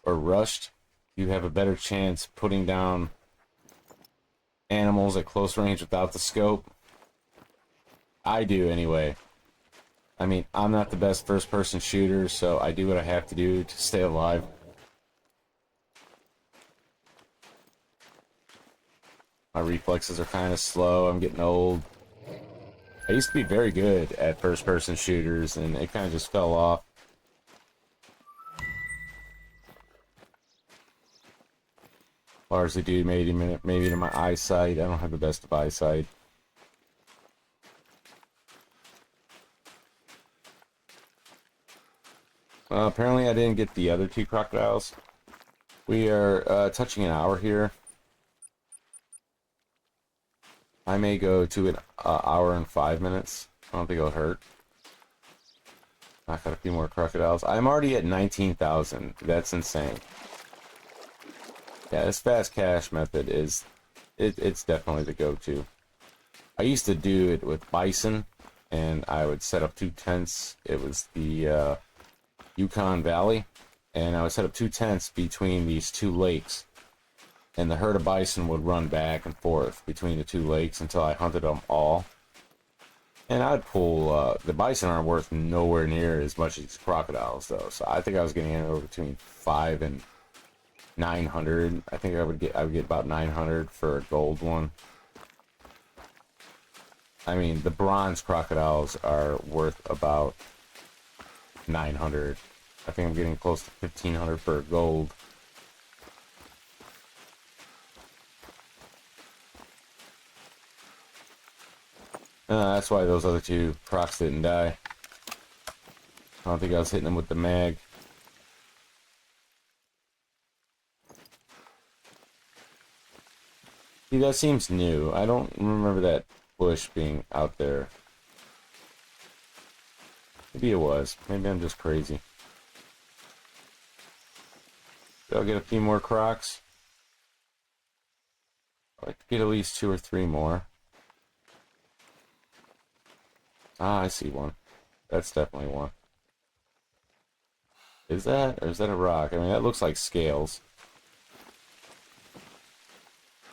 or rushed. You have a better chance putting down animals at close range without the scope. I do anyway. I mean, I'm not the best first-person shooter, so I do what I have to do to stay alive. My reflexes are kind of slow. I'm getting old. I used to be very good at first-person shooters, and it kind of just fell off. Largely due maybe to my eyesight. I don't have the best of eyesight. Apparently I didn't get the other 2 crocodiles. We are touching an hour here. I may go to an hour and 5 minutes. I don't think it'll hurt. I've got a few more crocodiles. I'm already at 19,000. That's insane. Yeah, this fast cash method is... It's definitely the go-to. I used to do it with bison, and I would set up 2 tents. It was the Yukon Valley, and I would set up 2 tents between these 2 lakes, and the herd of bison would run back and forth between the 2 lakes until I hunted them all. And I'd pull, the bison aren't worth nowhere near as much as crocodiles, though, so I think I was getting anywhere between 5 and 900. I think I would get about 900 for a gold one. I mean, the bronze crocodiles are worth about 900. I think I'm getting close to 1500 for a gold. That's why those other 2 crocs didn't die. I don't think I was hitting them with the mag. See, that seems new. I don't remember that bush being out there. Maybe it was. Maybe I'm just crazy. I'll get a few more crocs. I'd like to get at least 2 or 3 more. Ah, I see one. That's definitely one. Is that? Or is that a rock? I mean, that looks like scales.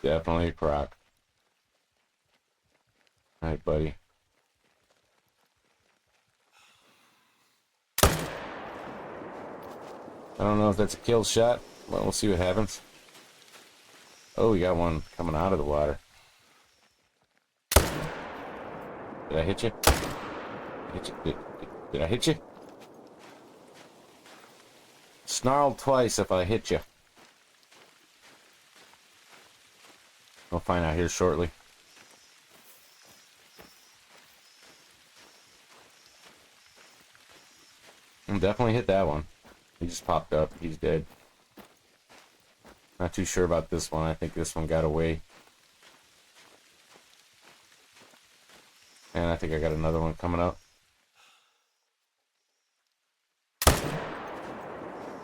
Definitely a croc. Alright, buddy. I don't know if that's a kill shot, but we'll see what happens. Oh, we got one coming out of the water. Did I hit you? Did I hit you? Snarl twice if I hit you. We'll find out here shortly. Definitely hit that one. He just popped up. He's dead. Not too sure about this one. I think this one got away. And I think I got another one coming up.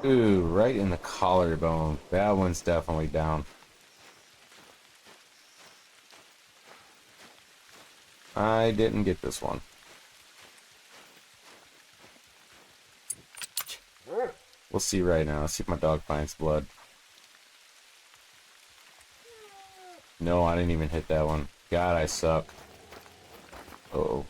Ooh, right in the collarbone. That one's definitely down. I didn't get this one. We'll see right now. See if my dog finds blood. No, I didn't even hit that one. God, I suck. Uh-oh.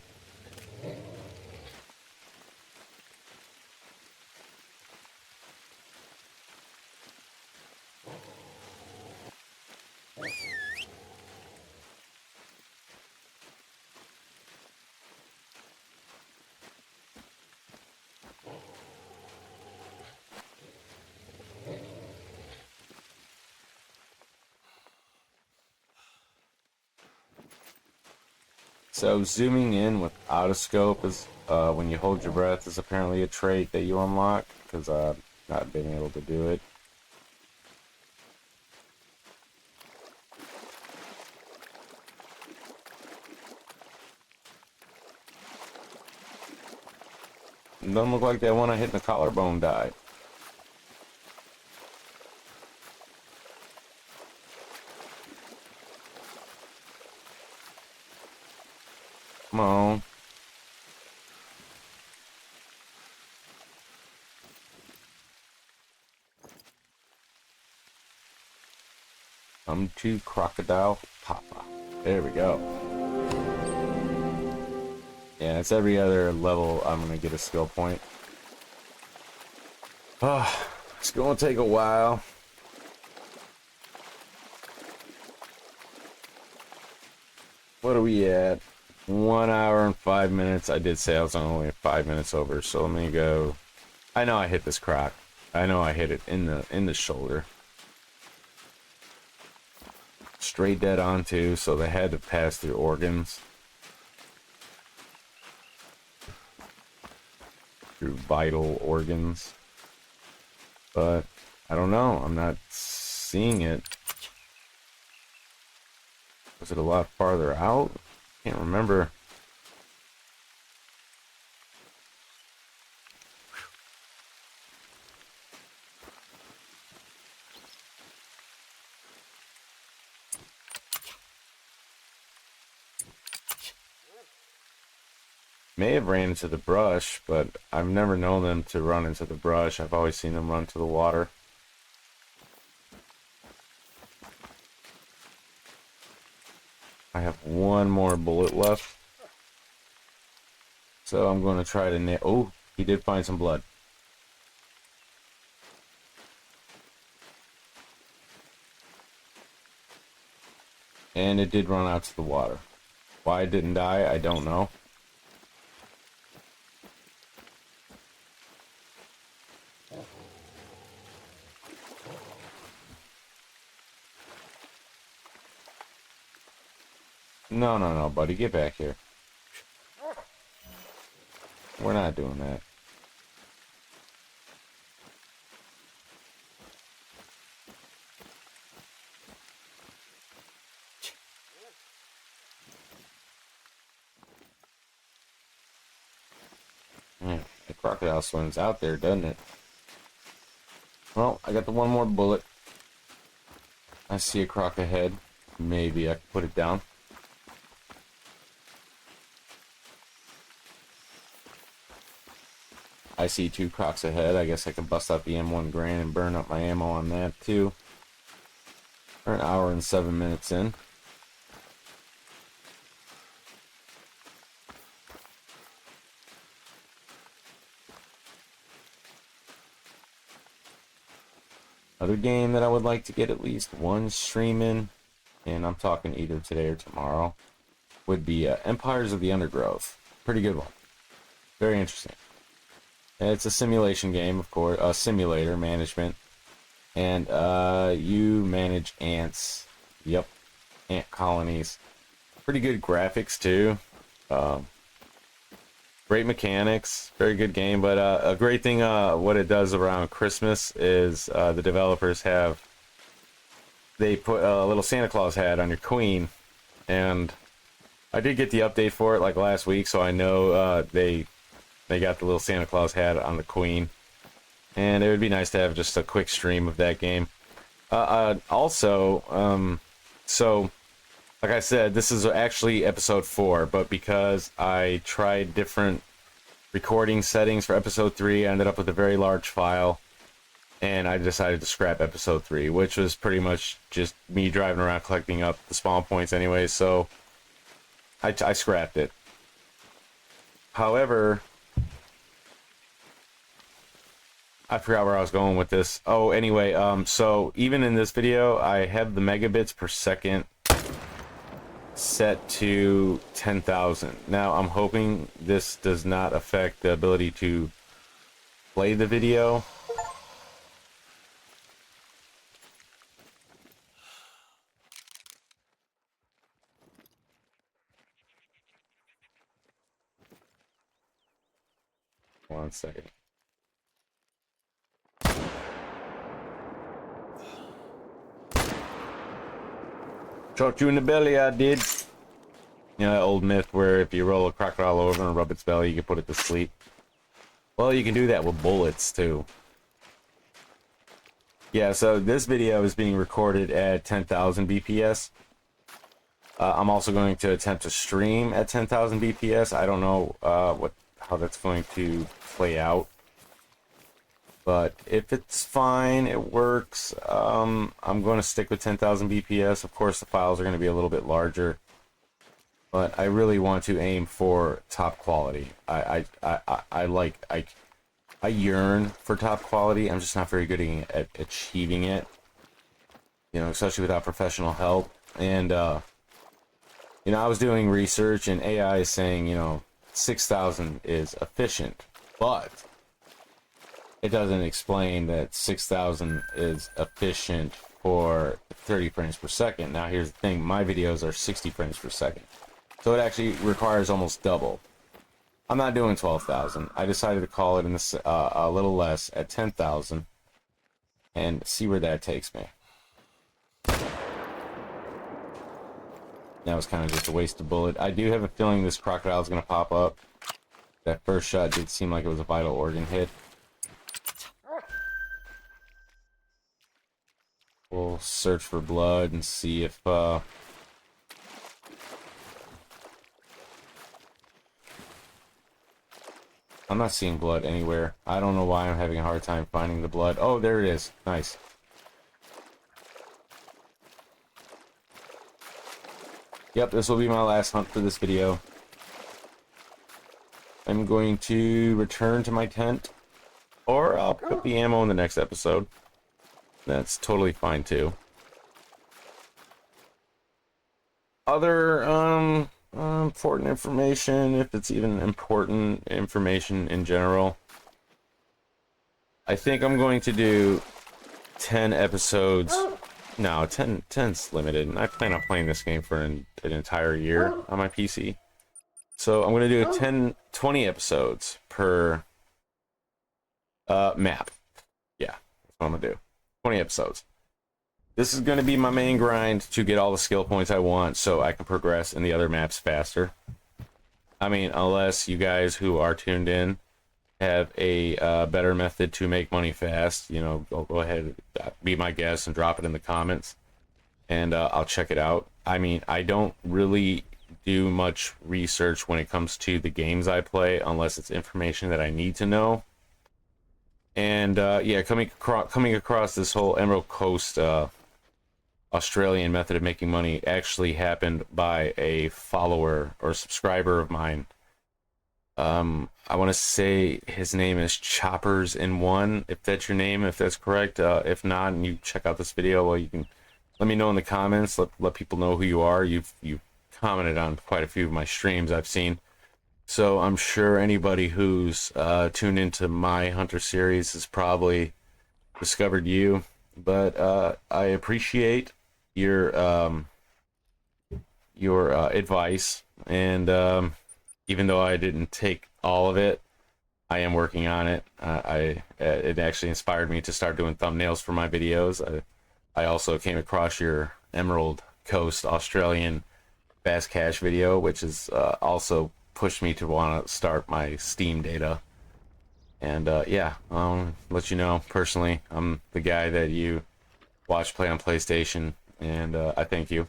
So zooming in without a scope is when you hold your breath is apparently a trait that you unlock, because I've not been able to do it. It doesn't look like that one I hit in the collarbone died. Come on. Come to Crocodile Papa. There we go. Yeah, it's every other level I'm gonna get a skill point. Oh, it's gonna take a while. What are we at? 1 hour and 5 minutes. I did say I was only 5 minutes over, so let me go. I know I hit this croc. I know I hit it in the shoulder. Straight dead onto, so they had to pass through organs. Through vital organs. But I don't know. I'm not seeing it. Was it a lot farther out? Can't remember. may have ran into the brush, but I've never known them to run into the brush. I've always seen them run to the water. I have one more bullet left. So I'm going to try to nail... Oh, he did find some blood. And it did run out to the water. Why it didn't die, I don't know. No, no, no, buddy. Get back here. We're not doing that. Man, the crocodile swims out there, doesn't it? Well, I got the one more bullet. I see a croc ahead. Maybe I can put it down. I see two crocs ahead. I guess I can bust out the M1 Grand and burn up my ammo on that too. We're an hour and 7 minutes in. Another game that I would like to get at least one stream in, and I'm talking either today or tomorrow, would be Empires of the Undergrowth. Pretty good one. Very interesting. It's a simulation game, of course, simulator management, and you manage ants. Yep, ant colonies. Pretty good graphics too. Great mechanics, very good game. But a great thing, what it does around Christmas is the developers they put a little Santa Claus hat on your queen, and I did get the update for it like last week, so I know they got the little Santa Claus hat on the queen, and it would be nice to have just a quick stream of that game. Also, so like I said, this is actually episode 4, but because I tried different recording settings for episode 3, I ended up with a very large file, and I decided to scrap episode 3, which was pretty much just me driving around collecting up the spawn points anyway, so I scrapped it. However, I forgot where I was going with this. Oh, anyway, so even in this video, I have the megabits per second set to 10,000. Now, I'm hoping this does not affect the ability to play the video. One second. Shot you in the belly, I did. You know that old myth where if you roll a crocodile over and rub its belly, you can put it to sleep? Well, you can do that with bullets, too. Yeah, so this video is being recorded at 10,000 BPS. I'm also going to attempt to stream at 10,000 BPS. I don't know how that's going to play out. But if it's fine, it works. I'm going to stick with 10,000 BPS. Of course, the files are going to be a little bit larger, but I really want to aim for top quality. I yearn for top quality. I'm just not very good at achieving it. You know, especially without professional help. And you know, I was doing research, and AI is saying, you know, 6,000 is efficient, but it doesn't explain that 6,000 is efficient for 30 frames per second. Now, here's the thing. My videos are 60 frames per second. So it actually requires almost double. I'm not doing 12,000. I decided to call it in this, a little less at 10,000 and see where that takes me. That was kind of just a wasted bullet. I do have a feeling this crocodile is going to pop up. That first shot did seem like it was a vital organ hit. We'll search for blood and see if I'm not seeing blood anywhere. I don't know why I'm having a hard time finding the blood. Oh, there it is. Nice. Yep, this will be my last hunt for this video. I'm going to return to my tent, or I'll put the ammo in the next episode. That's totally fine too. Other important information, if it's even important information in general, I think I'm going to do 10 episodes. No, 10's limited, and I plan on playing this game for an entire year on my PC. So I'm going to do 20 episodes per map. Yeah, that's what I'm going to do. 20 episodes. This is going to be my main grind to get all the skill points I want so I can progress in the other maps faster. I mean, unless you guys who are tuned in have a better method to make money fast, you know, go ahead, be my guest and drop it in the comments, and I'll check it out. I mean, I don't really do much research when it comes to the games I play unless it's information that I need to know. And yeah, coming across this whole Emerald Coast Australian method of making money actually happened by a follower or subscriber of mine. I want to say his name is Choppers in One, if that's your name, if that's correct. If not, and you check out this video, well, you can let me know in the comments. Let people know who you are. You've commented on quite a few of my streams I've seen, so I'm sure anybody who's tuned into my Hunter series has probably discovered you. But I appreciate your advice, and even though I didn't take all of it, I am working on it. It actually inspired me to start doing thumbnails for my videos. I also came across your Emerald Coast Australian Fast Cash video, which has also pushed me to want to start my Steam data. And yeah, I'll let you know personally, I'm the guy that you watch play on PlayStation, and I thank you.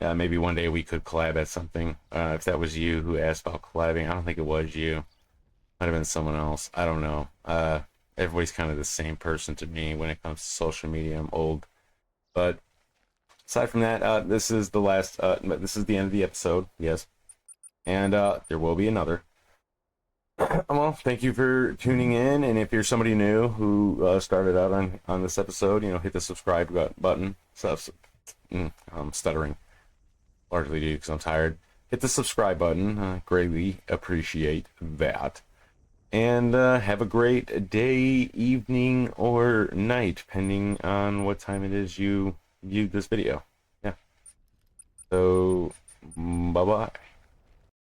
Maybe one day we could collab at something. If that was you who asked about collabing, I don't think it was you. Might have been someone else. I don't know. Everybody's kind of the same person to me when it comes to social media. I'm old. But aside from that, this is the last. This is the end of the episode. Yes, and there will be another. Well, thank you for tuning in, and if you're somebody new who started out on this episode, you know, hit the subscribe button. I'm stuttering. Largely due because I'm tired. Hit the subscribe button. Greatly appreciate that. And have a great day, evening, or night, depending on what time it is you viewed this video. Yeah. So, bye-bye.